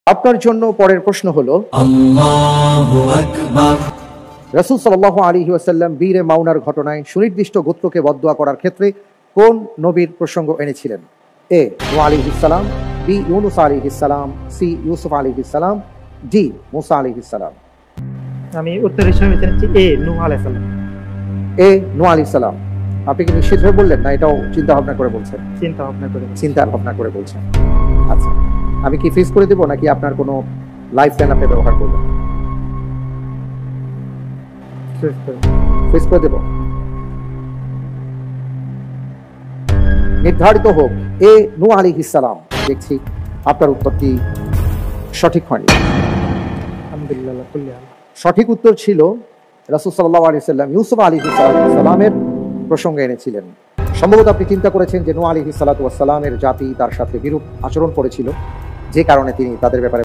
আপনার জন্য পরের প্রশ্ন হলো, রাসূল সাল্লাল্লাহু আলাইহি ওয়াসাল্লাম বীরে মাউনার ঘটনায় সুনির্দিষ্ট গোত্রকে বদদুয়া করার ক্ষেত্রে কোন নবীর প্রসঙ্গ এনেছিলেন? এ নূহ আলাইহিস সালাম, বি ইউনূস আলাইহিস সালাম, সি ইউসুফ আলাইহিস সালাম, ডি মূসা আলাইহিস সালাম। আমি উত্তর হিসেবে বেছে নিচ্ছি এ নূহ আলাইহিস সালাম। এ নূহ আলাইহিস সালাম। আপনি কি নিশ্চিত হয়ে বললেন, না এটাও চিন্তা ভাবনা করে বলছেন? চিন্তা ভাবনা করে। চিন্তা ভাবনা করে বলছেন। আচ্ছা, আমি কি ফ্রিজ করে দেবো নাকি আপনার কোনো লাইফ লাইন আপনি ব্যবহার করবেন? ফ্রিজ করে দেব। নির্ধারিত হোক এ নূহ আলাইহিস সালাম। দেখছি আপনার উত্তরটি সঠিক হয়নি। আলহামদুলিল্লাহ কুল্লি হাল। সঠিক উত্তর ছিল রাসূল সাল্লাল্লাহু আলাইহি সাল্লাম ইউসুফ আলাইহিস সালামের প্রসঙ্গে এনেছিলেন। সম্ভবত আপনি চিন্তা করেছেন যে নূহ আলাইহিস সালামের জাতি তার সাথে বিরূপ আচরণ করেছিল, যে কারণে তিনি তাদের ব্যাপারে